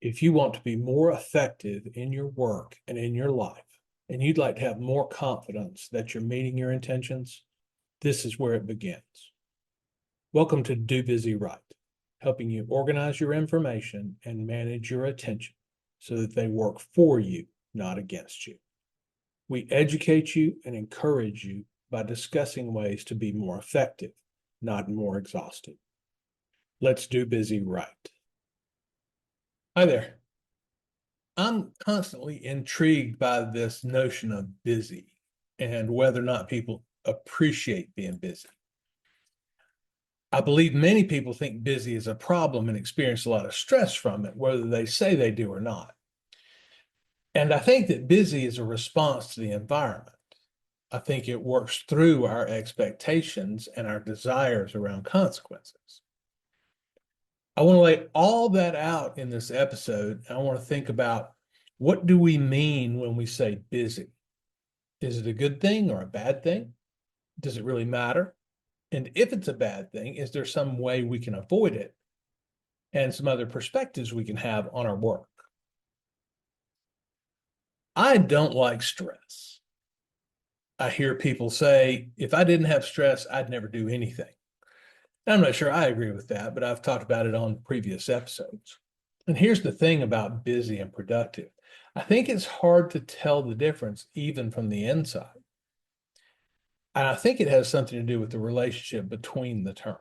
If you want to be more effective in your work and in your life, and you'd like to have more confidence that you're meeting your intentions, this is where it begins. Welcome to Do Busy Right, helping you organize your information and manage your attention so that they work for you, not against you. We educate you and encourage you by discussing ways to be more effective, not more exhausted. Let's do busy right. Hi there. I'm constantly intrigued by this notion of busy and whether or not people appreciate being busy. I believe many people think busy is a problem and experience a lot of stress from it, whether they say they do or not. And I think that busy is a response to the environment. I think it works through our expectations and our desires around consequences. I want to lay all that out in this episode. And I want to think about, what do we mean when we say busy? Is it a good thing or a bad thing? Does it really matter? And if it's a bad thing, is there some way we can avoid it? And some other perspectives we can have on our work. I don't like stress. I hear people say, if I didn't have stress, I'd never do anything. I'm not sure I agree with that, but I've talked about it on previous episodes. And here's the thing about busy and productive. I think it's hard to tell the difference even from the inside. And I think it has something to do with the relationship between the terms.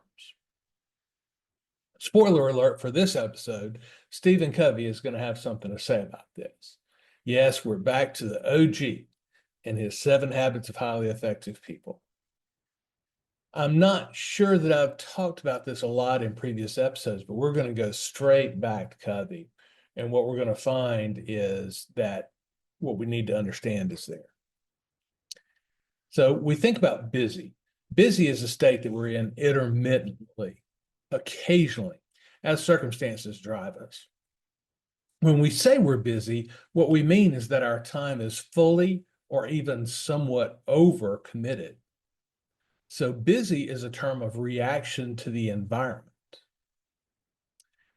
Spoiler alert for this episode, Stephen Covey is going to have something to say about this. Yes, we're back to the OG and his 7 Habits of Highly Effective People. I'm not sure that I've talked about this a lot in previous episodes, but we're going to go straight back to Covey. And what we're going to find is that what we need to understand is there. So we think about busy. Busy is a state that we're in intermittently, occasionally, as circumstances drive us. When we say we're busy, what we mean is that our time is fully or even somewhat over committed. So busy is a term of reaction to the environment.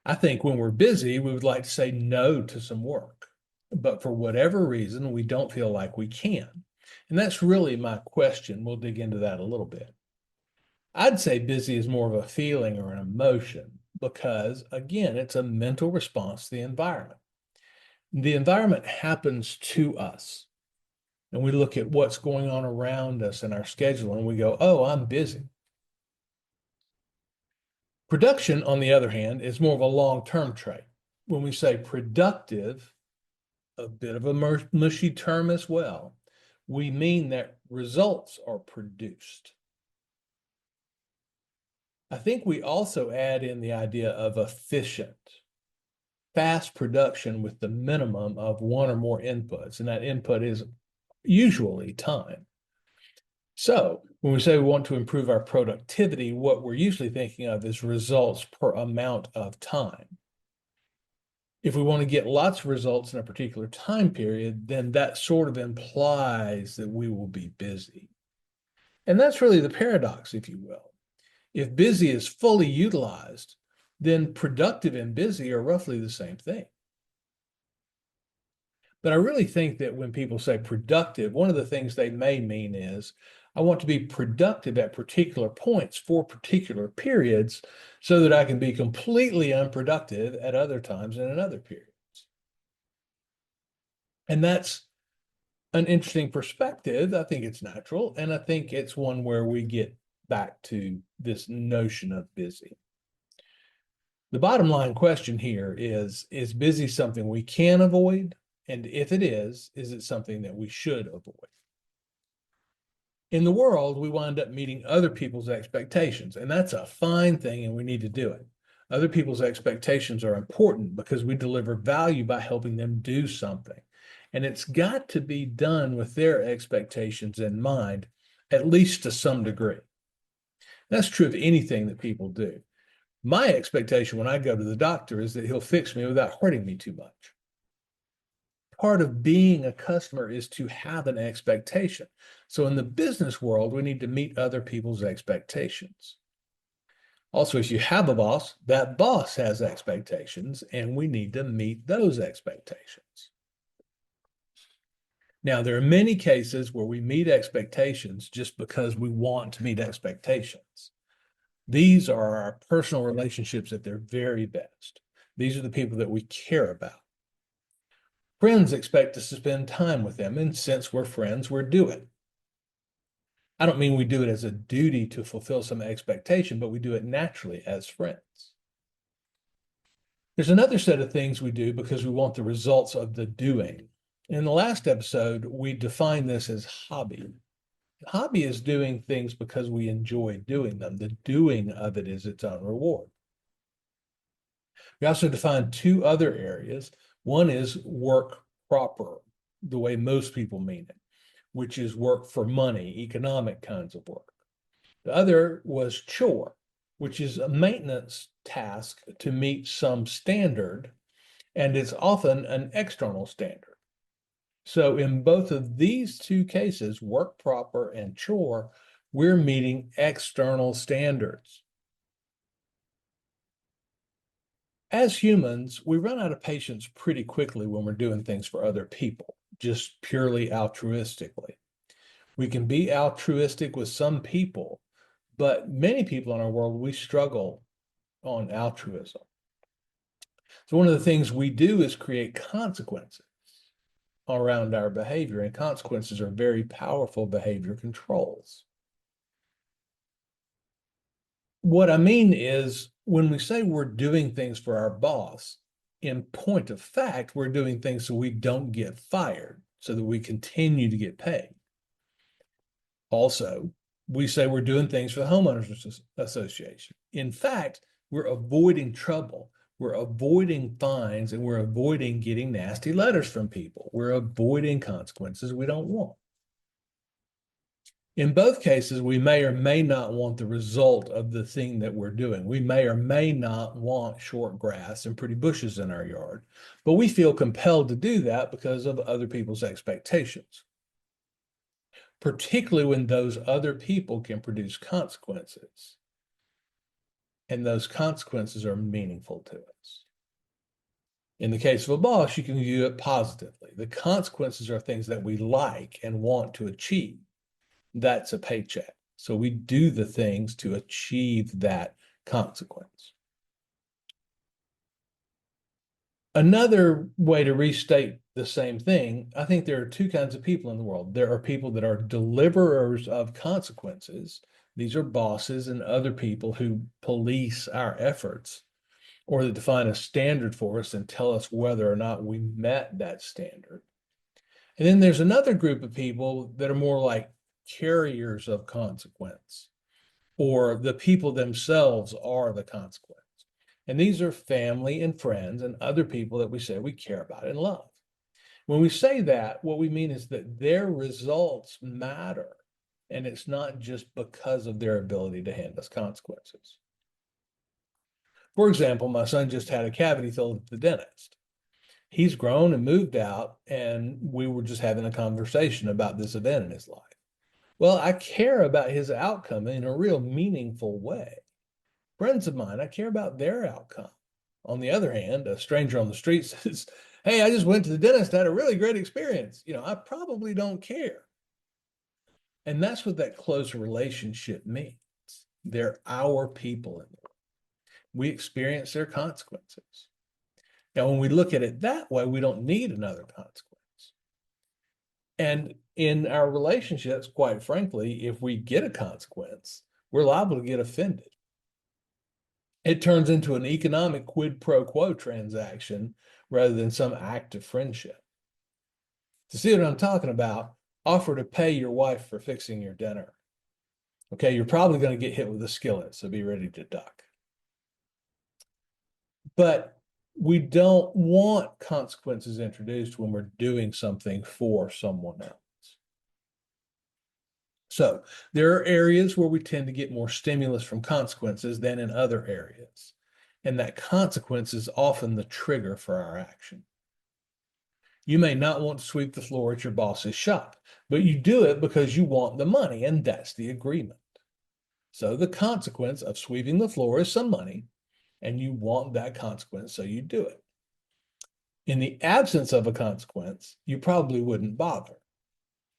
I think when we're busy, we would like to say no to some work, but for whatever reason, we don't feel like we can. And that's really my question. We'll dig into that a little bit. I'd say busy is more of a feeling or an emotion because, again, it's a mental response to the environment. The environment happens to us. And we look at what's going on around us in our schedule and we go, oh, I'm busy. Production, on the other hand, is more of a long-term trait. When we say productive, a bit of a mushy term as well, we mean that results are produced. I think we also add in the idea of efficient, fast production with the minimum of one or more inputs, and that input is usually time. So when we say we want to improve our productivity, what we're usually thinking of is results per amount of time. If we want to get lots of results in a particular time period, then that sort of implies that we will be busy. And that's really the paradox, if you will. If busy is fully utilized, then productive and busy are roughly the same thing. But I really think that when people say productive, one of the things they may mean is, I want to be productive at particular points for particular periods so that I can be completely unproductive at other times and in other periods. And that's an interesting perspective. I think it's natural. And I think it's one where we get back to this notion of busy. The bottom line question here is busy something we can avoid? And if it is it something that we should avoid? In the world, we wind up meeting other people's expectations, and that's a fine thing, and we need to do it. Other people's expectations are important because we deliver value by helping them do something. And it's got to be done with their expectations in mind, at least to some degree. That's true of anything that people do. My expectation when I go to the doctor is that he'll fix me without hurting me too much. Part of being a customer is to have an expectation. So in the business world, we need to meet other people's expectations. Also, if you have a boss, that boss has expectations, and we need to meet those expectations. Now, there are many cases where we meet expectations just because we want to meet expectations. These are our personal relationships at their very best. These are the people that we care about. Friends expect us to spend time with them, and since we're friends, we're doing it. I don't mean we do it as a duty to fulfill some expectation, but we do it naturally as friends. There's another set of things we do because we want the results of the doing. In the last episode, we defined this as hobby. Hobby is doing things because we enjoy doing them. The doing of it is its own reward. We also defined two other areas. One is work proper, the way most people mean it, which is work for money, economic kinds of work. The other was chore, which is a maintenance task to meet some standard, and it's often an external standard. So in both of these two cases, work proper and chore, we're meeting external standards. As humans, we run out of patience pretty quickly when we're doing things for other people, just purely altruistically. We can be altruistic with some people, but many people in our world, we struggle on altruism. So one of the things we do is create consequences around our behavior, and consequences are very powerful behavior controls. What I mean is, when we say we're doing things for our boss, in point of fact, we're doing things so we don't get fired, so that we continue to get paid. Also, we say we're doing things for the homeowners association. In fact, we're avoiding trouble. We're avoiding fines, and we're avoiding getting nasty letters from people. We're avoiding consequences we don't want. In both cases, we may or may not want the result of the thing that we're doing. We may or may not want short grass and pretty bushes in our yard, but we feel compelled to do that because of other people's expectations, particularly when those other people can produce consequences, and those consequences are meaningful to us. In the case of a boss, you can view it positively. The consequences are things that we like and want to achieve. That's a paycheck. So we do the things to achieve that consequence. Another way to restate the same thing, I think there are two kinds of people in the world. There are people that are deliverers of consequences. These are bosses and other people who police our efforts, or that define a standard for us and tell us whether or not we met that standard. And then there's another group of people that are more like carriers of consequence, or the people themselves are the consequence. And these are family and friends and other people that we say we care about and love. When we say that, what we mean is that their results matter, and it's not just because of their ability to hand us consequences. For example, my son just had a cavity filled at the dentist. He's grown and moved out, and we were just having a conversation about this event in his life. Well, I care about his outcome in a real meaningful way. Friends of mine, I care about their outcome. On the other hand, a stranger on the street says, "Hey, I just went to the dentist, had a really great experience." I probably don't care. And that's what that close relationship means. They're our people in the world. We experience their consequences. Now, when we look at it that way, we don't need another consequence. And in our relationships, quite frankly, if we get a consequence, we're liable to get offended. It turns into an economic quid pro quo transaction rather than some act of friendship. To see what I'm talking about, offer to pay your wife for fixing your dinner. Okay, you're probably going to get hit with a skillet, so be ready to duck. But we don't want consequences introduced when we're doing something for someone else. So there are areas where we tend to get more stimulus from consequences than in other areas. And that consequence is often the trigger for our action. You may not want to sweep the floor at your boss's shop, but you do it because you want the money, and that's the agreement. So the consequence of sweeping the floor is some money, and you want that consequence, so you do it. In the absence of a consequence, you probably wouldn't bother.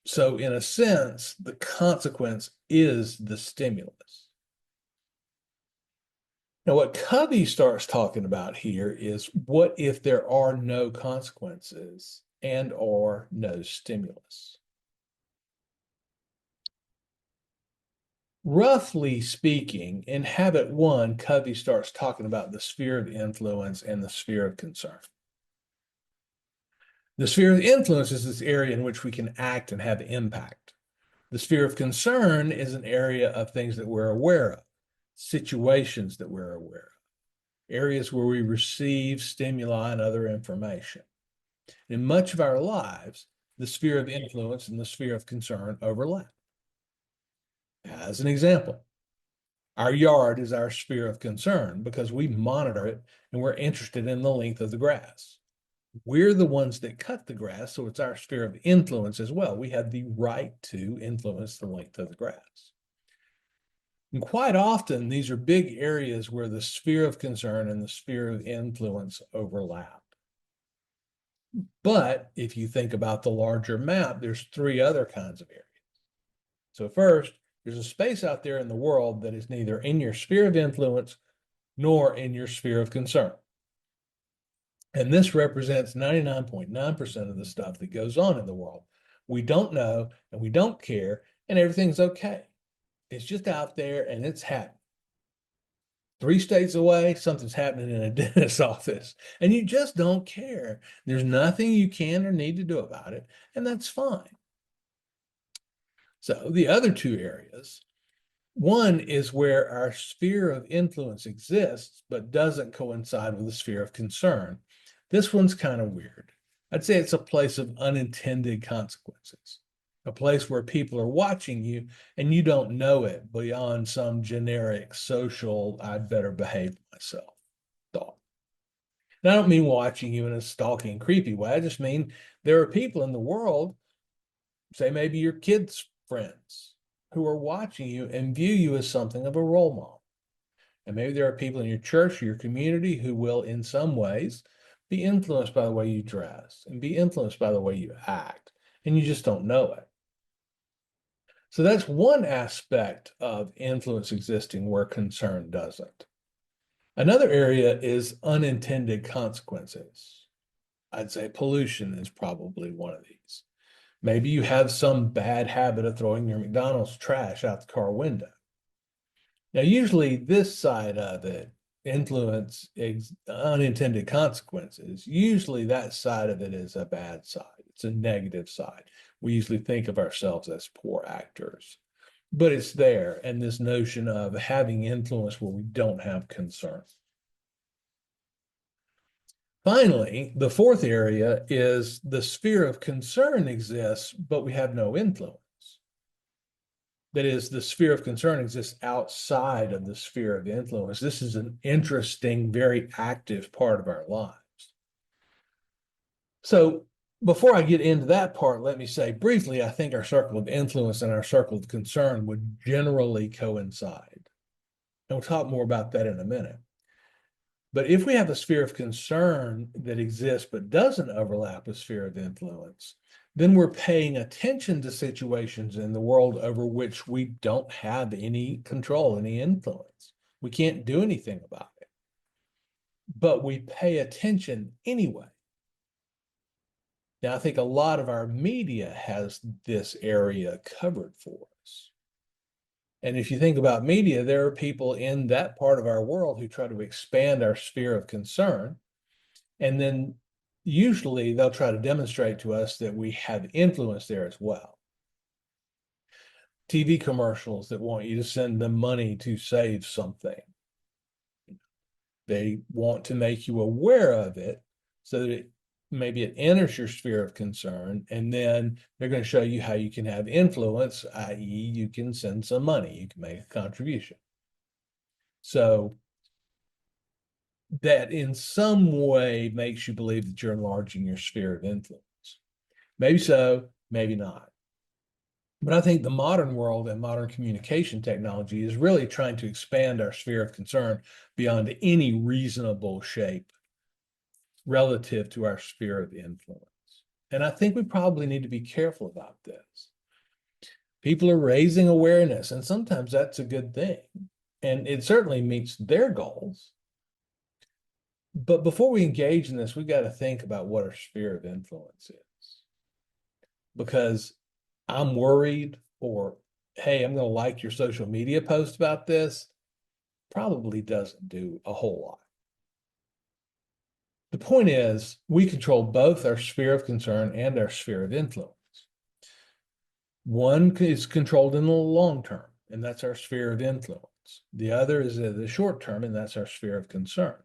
So in a sense, the consequence is the stimulus. Now, what Covey starts talking about here is what if there are no consequences and or no stimulus? Roughly speaking, in habit one, Covey starts talking about the sphere of influence and the sphere of concern. The sphere of influence is this area in which we can act and have impact. The sphere of concern is an area of things that we're aware of, situations that we're aware of, areas where we receive stimuli and other information. In much of our lives, the sphere of influence and the sphere of concern overlap. As an example, our yard is our sphere of concern because we monitor it and we're interested in the length of the grass. We're the ones that cut the grass, so it's our sphere of influence as well. We have the right to influence the length of the grass. And quite often, these are big areas where the sphere of concern and the sphere of influence overlap. But if you think about the larger map, there's three other kinds of areas. So first, there's a space out there in the world that is neither in your sphere of influence nor in your sphere of concern. And this represents 99.9% of the stuff that goes on in the world. We don't know and we don't care, and everything's okay. It's just out there and it's happening. 3 states away, something's happening in a dentist's office, and you just don't care. There's nothing you can or need to do about it, and that's fine. So the other two areas, one is where our sphere of influence exists, but doesn't coincide with the sphere of concern. This one's kind of weird. I'd say it's a place of unintended consequences, a place where people are watching you and you don't know it beyond some generic social, I'd better behave myself thought. And I don't mean watching you in a stalking, creepy way. I just mean there are people in the world, say maybe your kids' friends, who are watching you and view you as something of a role model. And maybe there are people in your church or your community who will, in some ways, be influenced by the way you dress and be influenced by the way you act, and you just don't know it. So that's one aspect of influence existing where concern doesn't. Another area is unintended consequences. I'd say pollution is probably one of these. Maybe you have some bad habit of throwing your McDonald's trash out the car window. Now, usually this side of it, influence unintended consequences, usually that side of it is a bad side. It's a negative side. We usually think of ourselves as poor actors, but it's there. And this notion of having influence where we don't have concern. Finally, the fourth area is the sphere of concern exists, but we have no influence. That is, the sphere of concern exists outside of the sphere of influence. This is an interesting, very active part of our lives. So before I get into that part, let me say briefly, I think our circle of influence and our circle of concern would generally coincide. And we'll talk more about that in a minute. But if we have a sphere of concern that exists but doesn't overlap a sphere of influence, then we're paying attention to situations in the world over which we don't have any control, any influence. We can't do anything about it, but we pay attention anyway. Now, I think a lot of our media has this area covered for us. And if you think about media, there are people in that part of our world who try to expand our sphere of concern. And then usually they'll try to demonstrate to us that we have influence there as well. TV commercials that want you to send them money to save something. They want to make you aware of it so that maybe it enters your sphere of concern, and then they're going to show you how you can have influence, i.e., you can send some money, you can make a contribution. So that in some way makes you believe that you're enlarging your sphere of influence. Maybe so, maybe not. But I think the modern world and modern communication technology is really trying to expand our sphere of concern beyond any reasonable shape relative to our sphere of influence. And I think we probably need to be careful about this. People are raising awareness, and sometimes that's a good thing. And it certainly meets their goals. But before we engage in this, we've got to think about what our sphere of influence is. Because I'm worried, or hey, I'm going to like your social media post about this, probably doesn't do a whole lot. The point is, we control both our sphere of concern and our sphere of influence. One is controlled in the long term, and that's our sphere of influence. The other is in the short term, and that's our sphere of concern.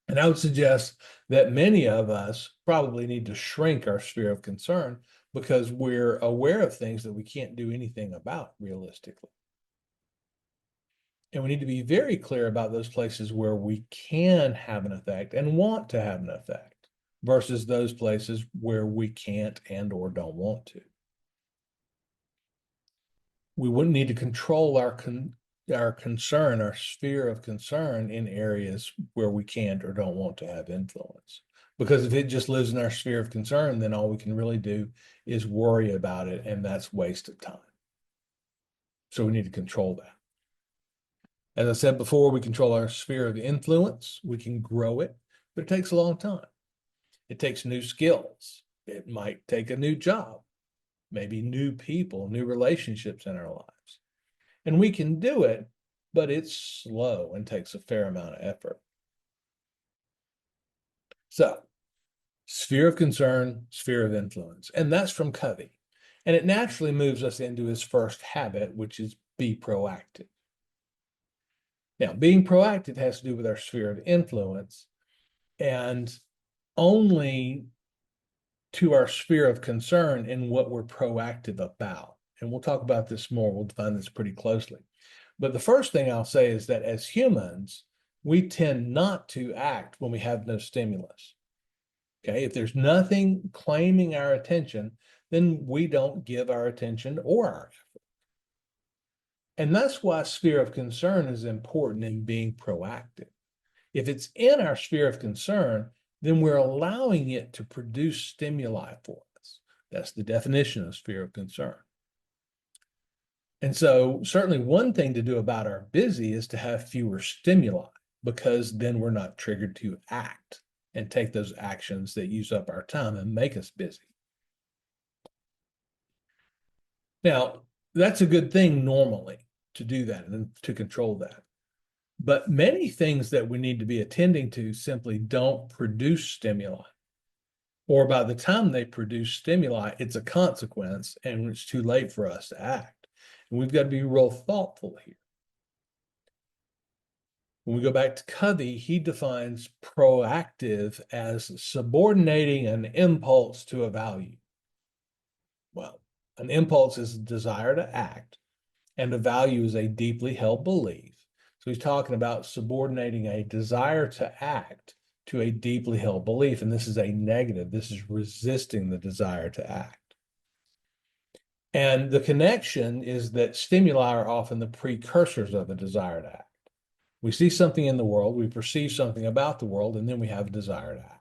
And I would suggest that many of us probably need to shrink our sphere of concern because we're aware of things that we can't do anything about realistically. And we need to be very clear about those places where we can have an effect and want to have an effect versus those places where we can't and or don't want to. We wouldn't need to control our concern, our sphere of concern in areas where we can't or don't want to have influence. Because if it just lives in our sphere of concern, then all we can really do is worry about it, and that's waste of time. So we need to control that. As I said before, we control our sphere of influence. We can grow it, but it takes a long time. It takes new skills. It might take a new job, maybe new people, new relationships in our lives. And we can do it, but it's slow and takes a fair amount of effort. So, sphere of concern, sphere of influence, and that's from Covey. And it naturally moves us into his first habit, which is be proactive. Now, being proactive has to do with our sphere of influence and only to our sphere of concern in what we're proactive about. And we'll talk about this more. We'll define this pretty closely. But the first thing I'll say is that as humans, we tend not to act when we have no stimulus. Okay, if there's nothing claiming our attention, then we don't give our attention or our effort. And that's why sphere of concern is important in being proactive. If it's in our sphere of concern, then we're allowing it to produce stimuli for us. That's the definition of sphere of concern. And so certainly one thing to do about our busy is to have fewer stimuli, because then we're not triggered to act and take those actions that use up our time and make us busy. Now, that's a good thing normally to do that and to control that. But many things that we need to be attending to simply don't produce stimuli. Or by the time they produce stimuli, it's a consequence and it's too late for us to act. And we've got to be real thoughtful here. When we go back to Covey, he defines proactive as subordinating an impulse to a value. Well, an impulse is a desire to act, and a value is a deeply held belief. So he's talking about subordinating a desire to act to a deeply held belief, and this is a negative. This is resisting the desire to act. And the connection is that stimuli are often the precursors of the desire to act. We see something in the world, we perceive something about the world, and then we have a desire to act.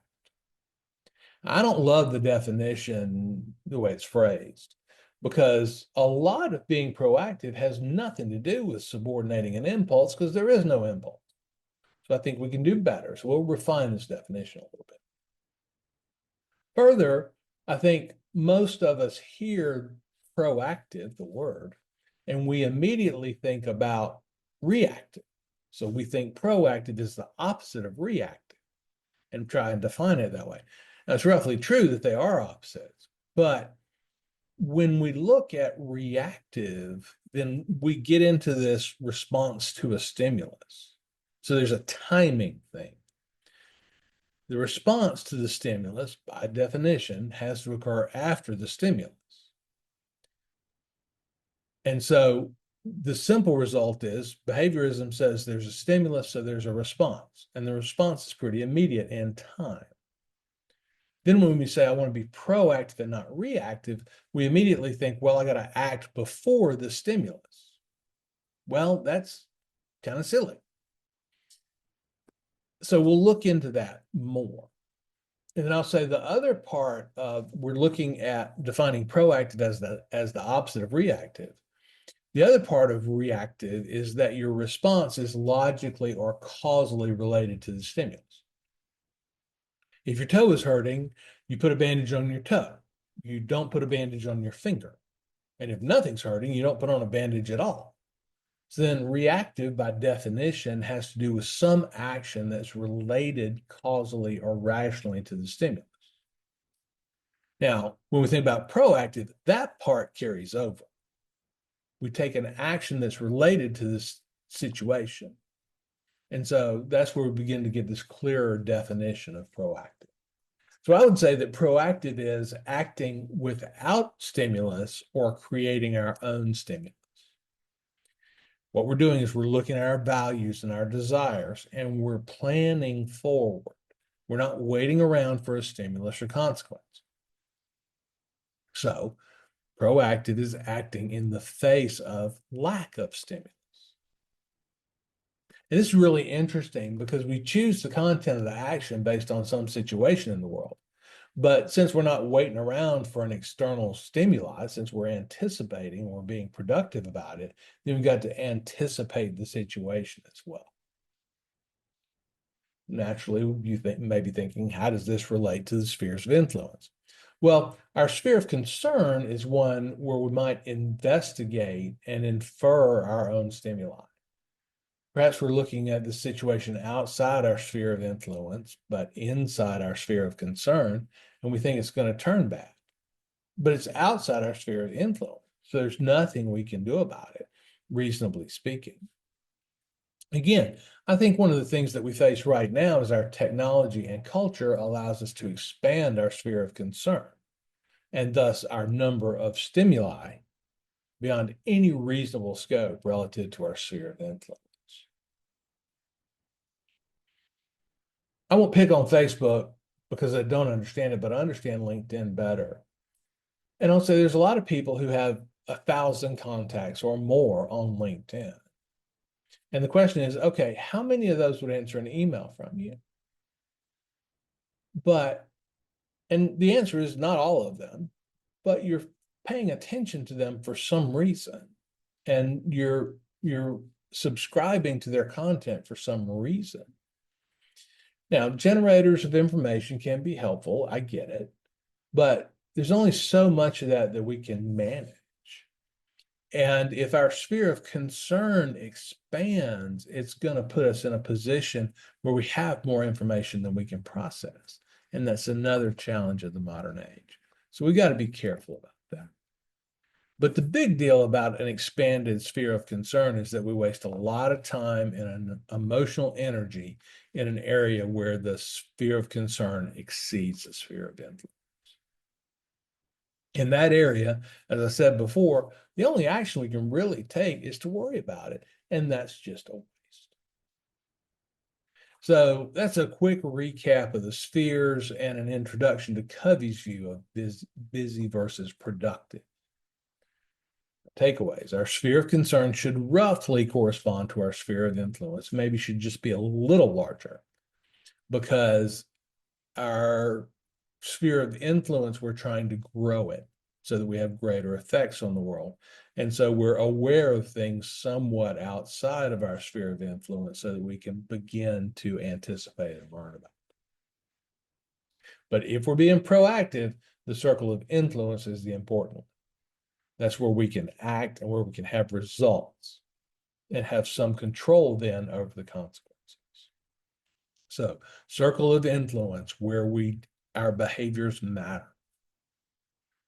I don't love the definition, the way it's phrased, because a lot of being proactive has nothing to do with subordinating an impulse because there is no impulse. So I think we can do better. So we'll refine this definition a little bit. Further, I think most of us hear proactive, the word, and we immediately think about reactive. So we think proactive is the opposite of reactive and try and define it that way. Now, it's roughly true that they are opposites, but when we look at reactive, then we get into this response to a stimulus. So there's a timing thing. The response to the stimulus, by definition, has to occur after the stimulus. And so the simple result is behaviorism says there's a stimulus, so there's a response. And the response is pretty immediate in time. Then when we say, I want to be proactive and not reactive, we immediately think, well, I got to act before the stimulus. Well, that's kind of silly. So we'll look into that more. And then I'll say the other part of we're looking at defining proactive as the opposite of reactive. The other part of reactive is that your response is logically or causally related to the stimulus. If your toe is hurting, you put a bandage on your toe. You don't put a bandage on your finger. And if nothing's hurting, you don't put on a bandage at all. So then reactive, by definition, has to do with some action that's related causally or rationally to the stimulus. Now, when we think about proactive, that part carries over. We take an action that's related to this situation. And so that's where we begin to get this clearer definition of proactive. So I would say that proactive is acting without stimulus or creating our own stimulus. What we're doing is we're looking at our values and our desires, and we're planning forward. We're not waiting around for a stimulus or consequence. So proactive is acting in the face of lack of stimulus. And this is really interesting because we choose the content of the action based on some situation in the world. But since we're not waiting around for an external stimuli, since we're anticipating or being productive about it, then we've got to anticipate the situation as well. Naturally, you may be thinking, how does this relate to the spheres of influence? Well, our sphere of concern is one where we might investigate and infer our own stimuli. Perhaps we're looking at the situation outside our sphere of influence, but inside our sphere of concern, and we think it's going to turn bad. But it's outside our sphere of influence, so there's nothing we can do about it, reasonably speaking. Again, I think one of the things that we face right now is our technology and culture allows us to expand our sphere of concern, and thus our number of stimuli beyond any reasonable scope relative to our sphere of influence. I won't pick on Facebook because I don't understand it, but I understand LinkedIn better. And I'll say there's a lot of people who have 1,000 contacts or more on LinkedIn. And the question is, okay, how many of those would answer an email from you? And the answer is not all of them, but you're paying attention to them for some reason. And you're subscribing to their content for some reason. Now, generators of information can be helpful. I get it. But there's only so much of that we can manage. And if our sphere of concern expands, it's going to put us in a position where we have more information than we can process. And that's another challenge of the modern age. So we got to be careful about that. But the big deal about an expanded sphere of concern is that we waste a lot of time and an emotional energy in an area where the sphere of concern exceeds the sphere of influence. In that area, as I said before, the only action we can really take is to worry about it, and that's just a waste. So that's a quick recap of the spheres and an introduction to Covey's view of busy versus productive. Takeaways. Our sphere of concern should roughly correspond to our sphere of influence. Maybe should just be a little larger because our sphere of influence, we're trying to grow it so that we have greater effects on the world. And so we're aware of things somewhat outside of our sphere of influence so that we can begin to anticipate and learn about it. But if we're being proactive, the circle of influence is the important one. That's where we can act and where we can have results and have some control then over the consequences. So, circle of influence where our behaviors matter.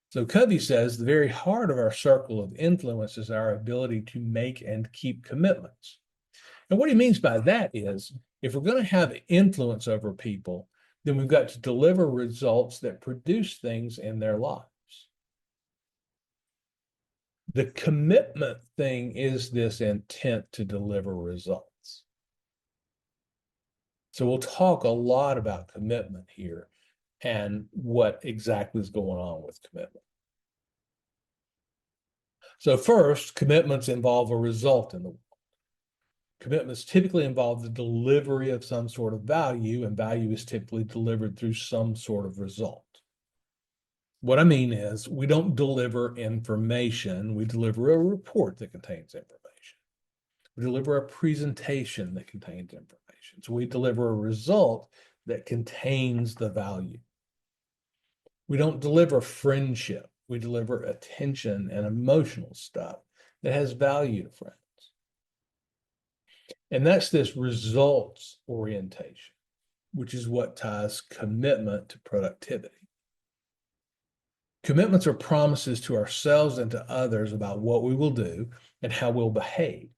So Covey says the very heart of our circle of influence is our ability to make and keep commitments. And what he means by that is if we're going to have influence over people, then we've got to deliver results that produce things in their lives. The commitment thing is this intent to deliver results. So we'll talk a lot about commitment here and what exactly is going on with commitment. So first, commitments involve a result in the world. Commitments typically involve the delivery of some sort of value, and value is typically delivered through some sort of result. What I mean is we don't deliver information, we deliver a report that contains information. We deliver a presentation that contains information. So we deliver a result that contains the value. We don't deliver friendship. We deliver attention and emotional stuff that has value to friends. And that's this results orientation, which is what ties commitment to productivity. Commitments are promises to ourselves and to others about what we will do and how we'll behave.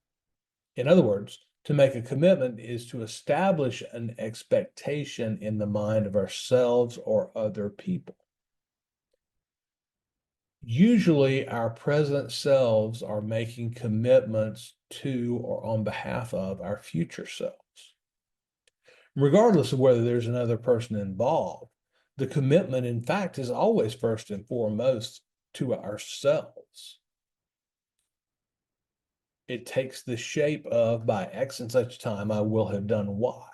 In other words, to make a commitment is to establish an expectation in the mind of ourselves or other people. Usually, our present selves are making commitments to or on behalf of our future selves. Regardless of whether there's another person involved, the commitment, in fact, is always first and foremost to ourselves. It takes the shape of, by X and such time, I will have done Y.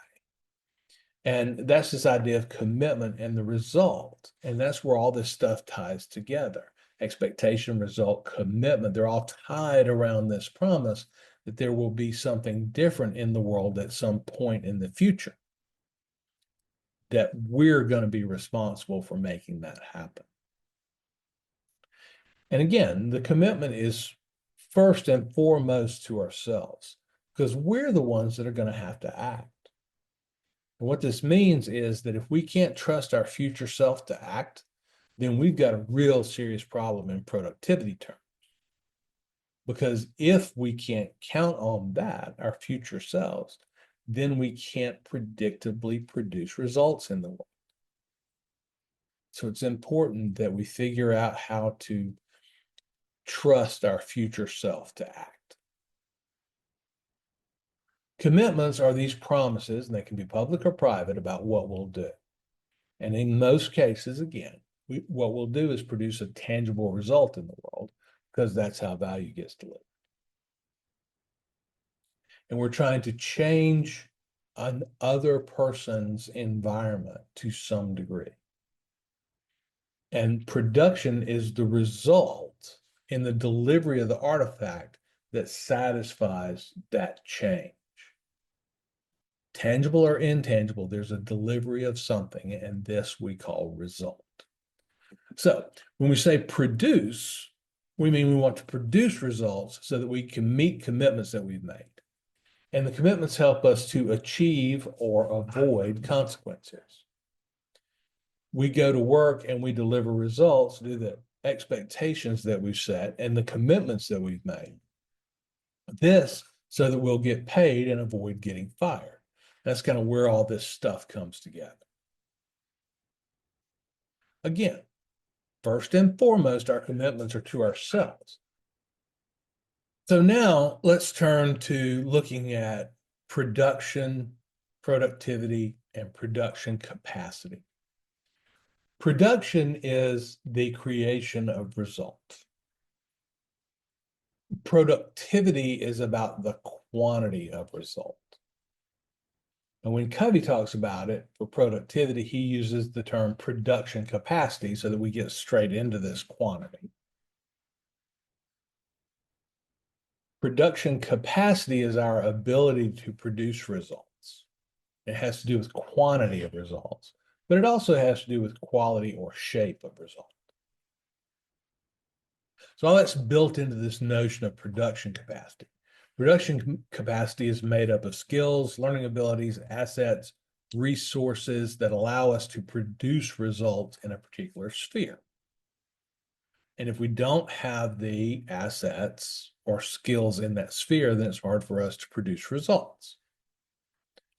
And that's this idea of commitment and the result. And that's where all this stuff ties together. Expectation, result, commitment, they're all tied around this promise that there will be something different in the world at some point in the future, that we're going to be responsible for making that happen. And again, the commitment is first and foremost to ourselves, because we're the ones that are going to have to act. And what this means is that if we can't trust our future self to act, then we've got a real serious problem in productivity terms. Because if we can't count on that, our future selves, then we can't predictably produce results in the world. So it's important that we figure out how to trust our future self to act. Commitments are these promises, and they can be public or private, about what we'll do. And in most cases, again, what we'll do is produce a tangible result in the world, because that's how value gets delivered. And we're trying to change another person's environment to some degree. And production is the result in the delivery of the artifact that satisfies that change. Tangible or intangible, there's a delivery of something, and this we call result. So when we say produce, we mean we want to produce results so that we can meet commitments that we've made. And the commitments help us to achieve or avoid consequences. We go to work and we deliver results due to the expectations that we've set and the commitments that we've made. This so that we'll get paid and avoid getting fired. That's kind of where all this stuff comes together. Again, first and foremost, our commitments are to ourselves. So now let's turn to looking at production, productivity, and production capacity. Production is the creation of results. Productivity is about the quantity of result. And when Covey talks about it for productivity, he uses the term production capacity so that we get straight into this quantity. Production capacity is our ability to produce results. It has to do with quantity of results, but it also has to do with quality or shape of results. So all that's built into this notion of production capacity. Production capacity is made up of skills, learning abilities, assets, resources that allow us to produce results in a particular sphere. And if we don't have the assets or skills in that sphere, then it's hard for us to produce results.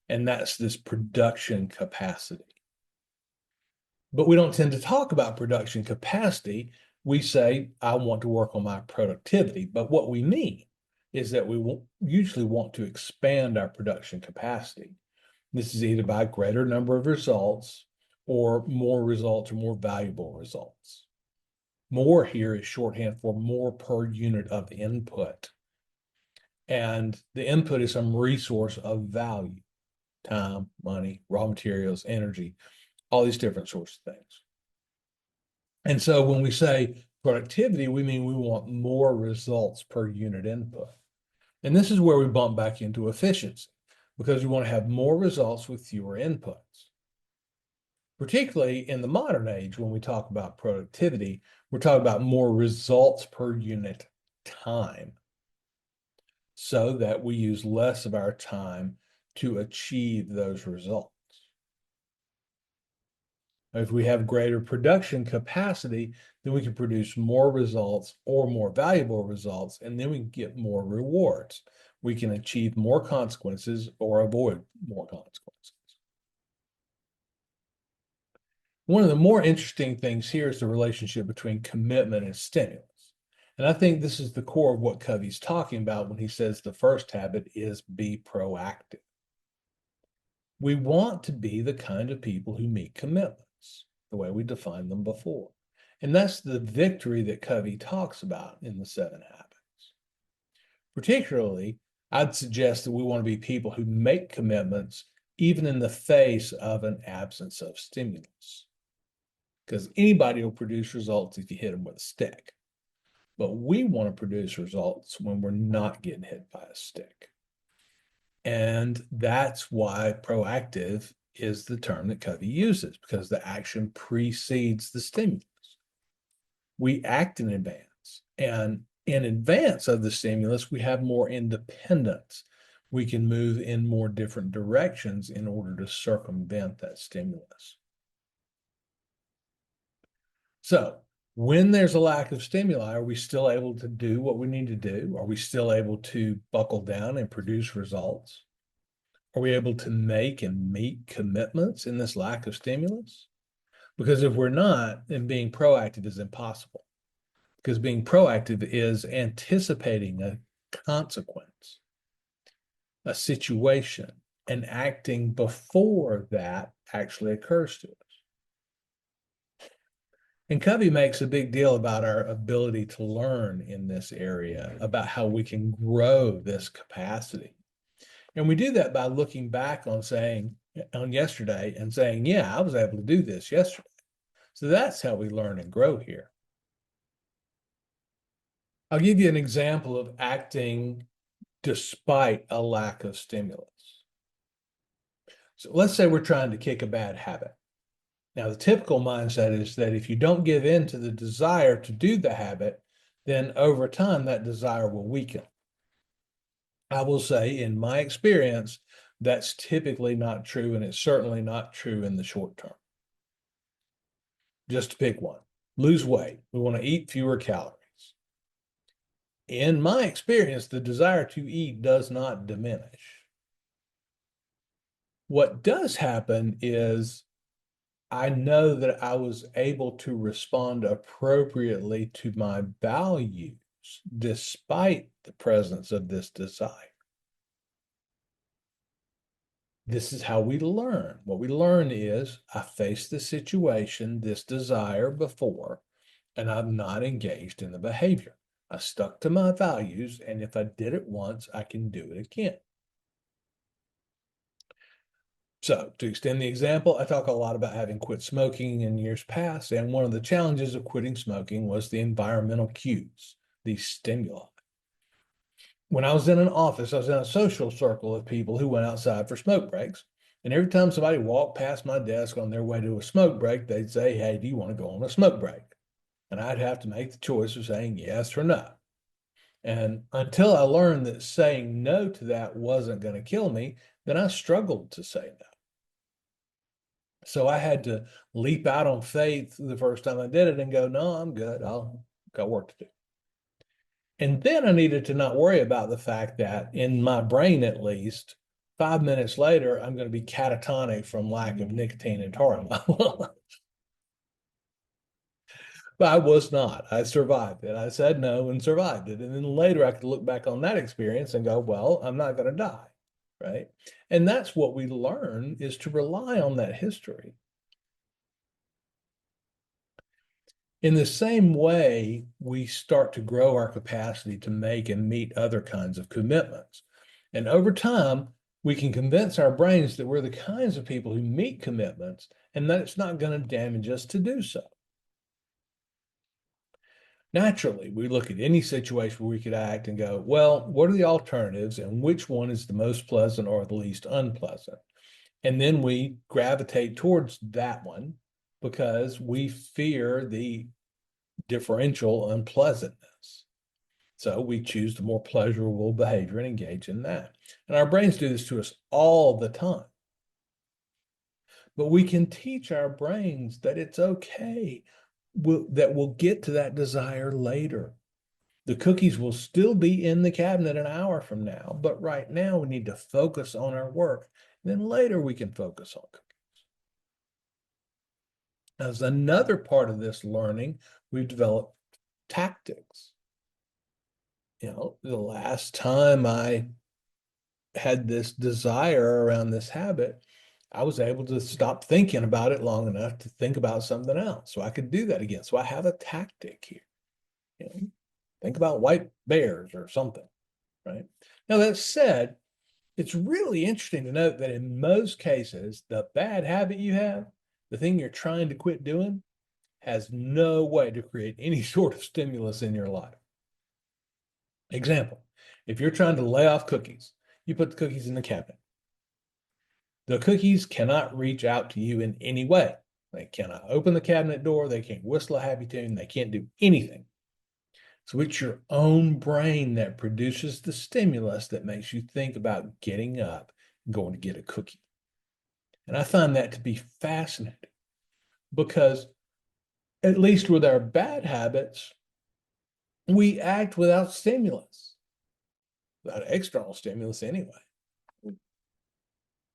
And that's this production capacity. But we don't tend to talk about production capacity. We say, I want to work on my productivity. But what we mean is that we usually want to expand our production capacity. This is either by a greater number of results or more results or more valuable results. More here is shorthand for more per unit of input. And the input is some resource of value, time, money, raw materials, energy, all these different sorts of things. And so when we say productivity, we mean we want more results per unit input. And this is where we bump back into efficiency, because we want to have more results with fewer inputs. Particularly in the modern age, when we talk about productivity, we're talking about more results per unit time, so that we use less of our time to achieve those results. If we have greater production capacity, then we can produce more results or more valuable results, and then we can get more rewards. We can achieve more consequences or avoid more consequences. One of the more interesting things here is the relationship between commitment and stimulus. And I think this is the core of what Covey's talking about when he says the first habit is be proactive. We want to be the kind of people who meet commitments, the way we defined them before. And that's the victory that Covey talks about in the 7 Habits. Particularly, I'd suggest that we want to be people who make commitments even in the face of an absence of stimulus. Because anybody will produce results if you hit them with a stick. But we want to produce results when we're not getting hit by a stick. And that's why proactive is the term that Covey uses, because the action precedes the stimulus. We act in advance, and in advance of the stimulus, we have more independence. We can move in more different directions in order to circumvent that stimulus. So when there's a lack of stimuli, are we still able to do what we need to do? Are we still able to buckle down and produce results? Are we able to make and meet commitments in this lack of stimulus? Because if we're not, then being proactive is impossible. Because being proactive is anticipating a consequence, a situation, and acting before that actually occurs to us. And Covey makes a big deal about our ability to learn in this area, about how we can grow this capacity. And we do that by looking back on yesterday and saying, yeah, I was able to do this yesterday. So that's how we learn and grow here. I'll give you an example of acting despite a lack of stimulus. So let's say we're trying to kick a bad habit. Now, the typical mindset is that if you don't give in to the desire to do the habit, then over time that desire will weaken. I will say, in my experience, that's typically not true, and it's certainly not true in the short term. Just to pick one, lose weight. We want to eat fewer calories. In my experience, the desire to eat does not diminish. What does happen is I know that I was able to respond appropriately to my values despite the presence of this desire. This is how we learn. What we learn is I faced the situation, this desire before, and I'm not engaged in the behavior. I stuck to my values, and if I did it once, I can do it again. So to extend the example, I talk a lot about having quit smoking in years past, and one of the challenges of quitting smoking was the environmental cues, these stimuli. When I was in an office, I was in a social circle of people who went outside for smoke breaks, and every time somebody walked past my desk on their way to a smoke break, they'd say, hey, do you want to go on a smoke break? And I'd have to make the choice of saying yes or no. And until I learned that saying no to that wasn't going to kill me, then I struggled to say no. So I had to leap out on faith the first time I did it and go, no, I'm good. I'll got work to do. And then I needed to not worry about the fact that in my brain, at least, 5 minutes later, I'm going to be catatonic from lack of nicotine and tar in my lungs. But I was not. I survived it. I said no and survived it. And then later I could look back on that experience and go, well, I'm not going to die, right? And that's what we learn, is to rely on that history. In the same way, we start to grow our capacity to make and meet other kinds of commitments. And over time, we can convince our brains that we're the kinds of people who meet commitments and that it's not going to damage us to do so. Naturally, we look at any situation where we could act and go, well, what are the alternatives and which one is the most pleasant or the least unpleasant? And then we gravitate towards that one because we fear the differential unpleasantness. So we choose the more pleasurable behavior and engage in that. And our brains do this to us all the time. But we can teach our brains that it's okay, that we'll get to that desire later. The cookies will still be in the cabinet an hour from now, but right now we need to focus on our work. Then later we can focus on cookies. As another part of this learning, we've developed tactics. The last time I had this desire around this habit, I was able to stop thinking about it long enough to think about something else. So I could do that again. So I have a tactic here. Think about white bears or something, right? Now, that said, it's really interesting to note that in most cases, the bad habit you have, the thing you're trying to quit doing, has no way to create any sort of stimulus in your life. Example, if you're trying to lay off cookies, you put the cookies in the cabinet. The cookies cannot reach out to you in any way. They cannot open the cabinet door. They can't whistle a happy tune. They can't do anything. So it's your own brain that produces the stimulus that makes you think about getting up and going to get a cookie. And I find that to be fascinating because, at least with our bad habits, we act without stimulus, without external stimulus anyway.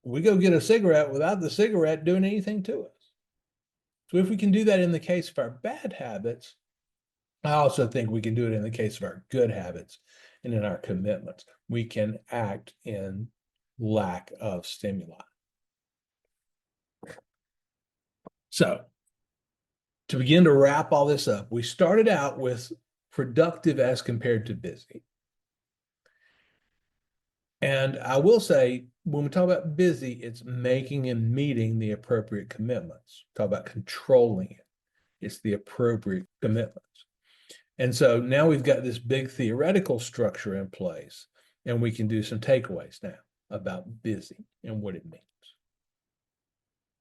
We go get a cigarette without the cigarette doing anything to us. So if we can do that in the case of our bad habits, I also think we can do it in the case of our good habits and in our commitments. We can act in lack of stimuli. So to begin to wrap all this up, we started out with productive as compared to busy. And I will say, when we talk about busy, it's making and meeting the appropriate commitments. Talk about controlling it. It's the appropriate commitments. And so now we've got this big theoretical structure in place, and we can do some takeaways now about busy and what it means.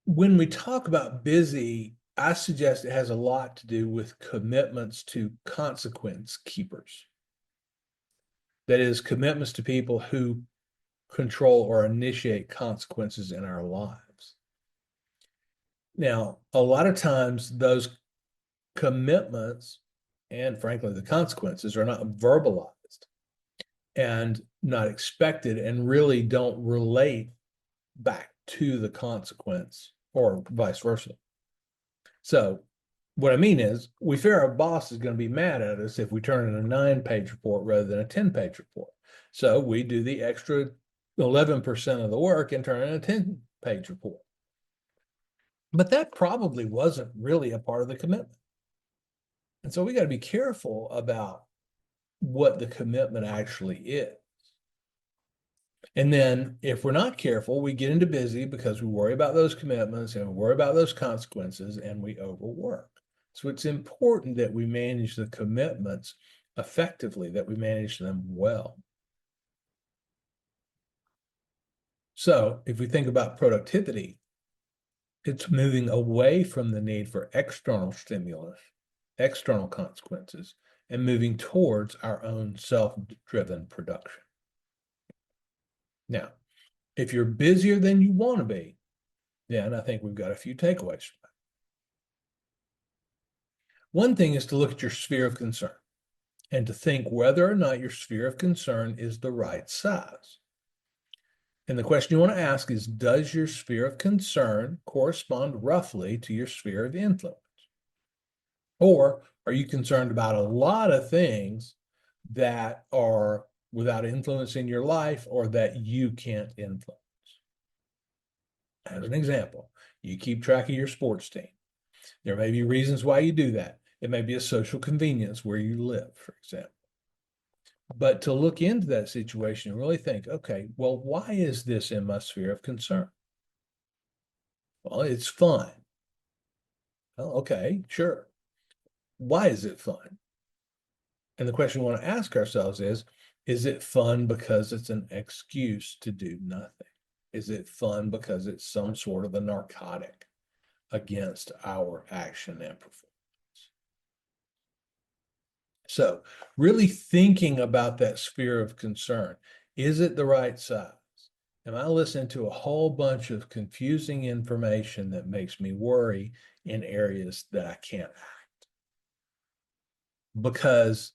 When we talk about busy, I suggest it has a lot to do with commitments to consequence keepers. That is, commitments to people who control or initiate consequences in our lives. Now, a lot of times those commitments and frankly the consequences are not verbalized and not expected and really don't relate back to the consequence or vice versa. So what I mean is we fear our boss is going to be mad at us if we turn in a 9-page report rather than a 10-page report. So we do the extra 11% of the work and turn in a 10-page report. But that probably wasn't really a part of the commitment. And so we got to be careful about what the commitment actually is. And then if we're not careful, we get into busy because we worry about those commitments and we worry about those consequences and we overwork. So it's important that we manage the commitments effectively, that we manage them well. So if we think about productivity, it's moving away from the need for external stimulus, external consequences, and moving towards our own self-driven production. Now, if you're busier than you want to be, then I think we've got a few takeaways from that. One thing is to look at your sphere of concern and to think whether or not your sphere of concern is the right size. And the question you want to ask is, does your sphere of concern correspond roughly to your sphere of influence? Or are you concerned about a lot of things that are without influence in your life or that you can't influence? As an example, you keep track of your sports team. There may be reasons why you do that. It may be a social convenience where you live, for example. But to look into that situation and really think, okay, well, why is this in my sphere of concern? Well, it's fun. Well, okay, sure. Why is it fun? And the question we want to ask ourselves is it fun because it's an excuse to do nothing? Is it fun because it's some sort of a narcotic against our action and performance? So, really thinking about that sphere of concern, is it the right size? Am I listening to a whole bunch of confusing information that makes me worry in areas that I can't act? Because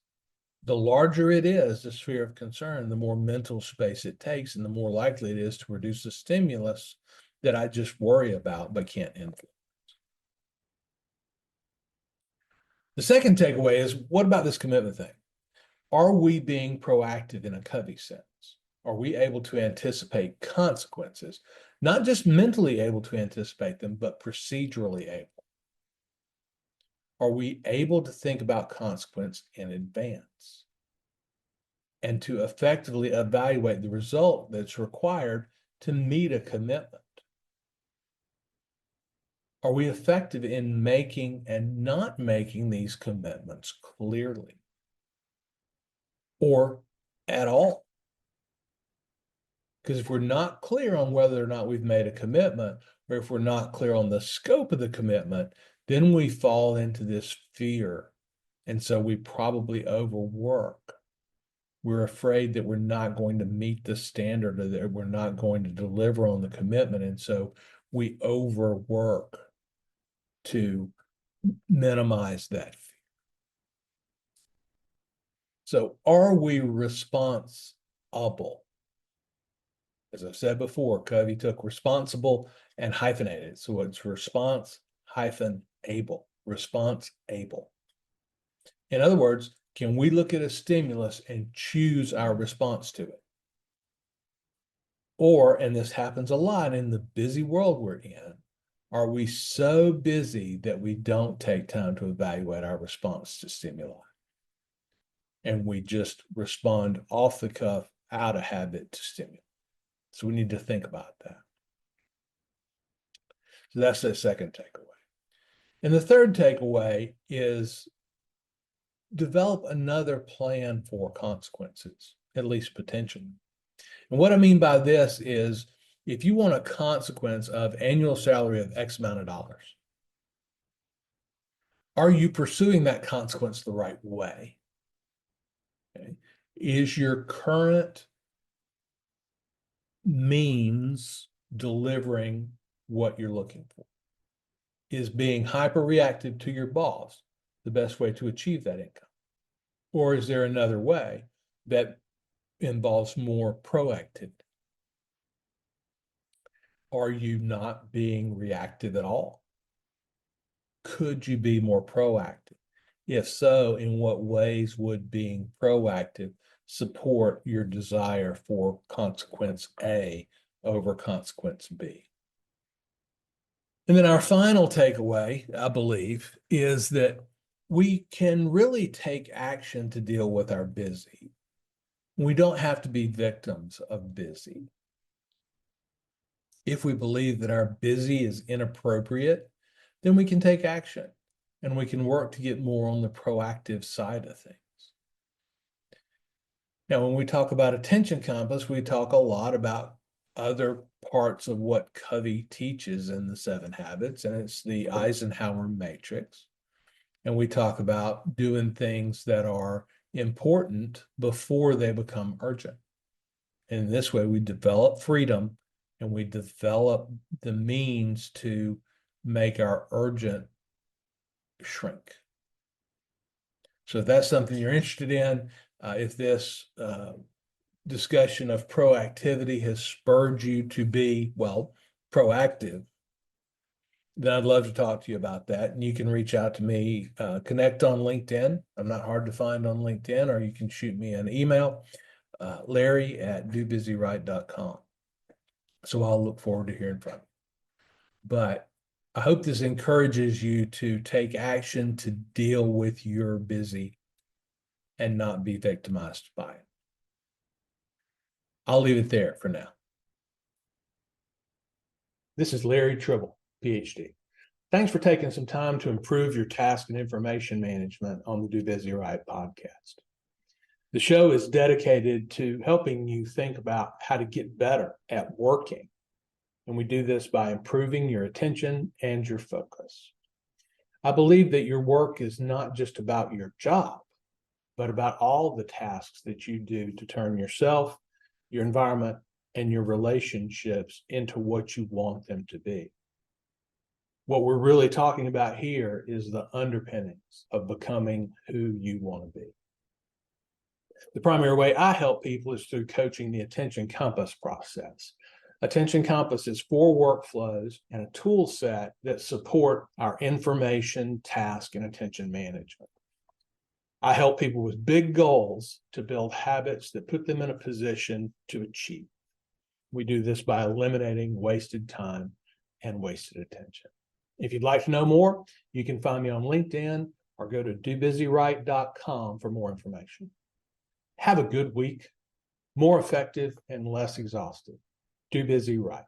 the larger it is, the sphere of concern, the more mental space it takes, and the more likely it is to produce a stimulus that I just worry about but can't influence. The second takeaway is, what about this commitment thing? Are we being proactive in a Covey sense? Are we able to anticipate consequences? Not just mentally able to anticipate them, but procedurally able. Are we able to think about consequence in advance and to effectively evaluate the result that's required to meet a commitment? Are we effective in making and not making these commitments clearly or at all? Because if we're not clear on whether or not we've made a commitment, or if we're not clear on the scope of the commitment, then we fall into this fear. And so we probably overwork. We're afraid that we're not going to meet the standard or that we're not going to deliver on the commitment. And so we overwork to minimize that fear. So are we responsible? As I've said before, Covey took responsible and hyphenated. So it's response hyphen able, response able. In other words, can we look at a stimulus and choose our response to it? Or, and this happens a lot in the busy world we're in, are we so busy that we don't take time to evaluate our response to stimuli? And we just respond off the cuff, out of habit to stimuli. So we need to think about that. So that's the second takeaway. And the third takeaway is develop another plan for consequences, at least potentially. And what I mean by this is if you want a consequence of annual salary of X amount of dollars, are you pursuing that consequence the right way? Okay. Is your current means delivering what you're looking for? Is being hyper reactive to your boss the best way to achieve that income? Or is there another way that involves more proactivity? Are you not being reactive at all? Could you be more proactive? If so, in what ways would being proactive support your desire for consequence A over consequence B? And then our final takeaway, I believe, is that we can really take action to deal with our busy. We don't have to be victims of busy. If we believe that our busy is inappropriate, then we can take action and we can work to get more on the proactive side of things. Now, when we talk about attention compass, we talk a lot about other parts of what Covey teaches in the 7 Habits, and it's the Eisenhower matrix. And we talk about doing things that are important before they become urgent. And in this way, we develop freedom and we develop the means to make our urgent shrink. So if that's something you're interested in, if this discussion of proactivity has spurred you to be, well, proactive, then I'd love to talk to you about that. And you can reach out to me, connect on LinkedIn. I'm not hard to find on LinkedIn, or you can shoot me an email, Larry@dobusyright.com. So I'll look forward to hearing from you. But I hope this encourages you to take action to deal with your busy and not be victimized by it. I'll leave it there for now. This is Larry Tribble, Ph.D. Thanks for taking some time to improve your task and information management on the Do Busy Right podcast. The show is dedicated to helping you think about how to get better at working. And we do this by improving your attention and your focus. I believe that your work is not just about your job, but about all the tasks that you do to turn yourself, your environment, and your relationships into what you want them to be. What we're really talking about here is the underpinnings of becoming who you want to be. The primary way I help people is through coaching the Attention Compass process. Attention Compass is 4 workflows and a tool set that support our information, task, and attention management. I help people with big goals to build habits that put them in a position to achieve. We do this by eliminating wasted time and wasted attention. If you'd like to know more, you can find me on LinkedIn or go to dobusyright.com for more information. Have a good week, more effective and less exhausted. Do Busy Right.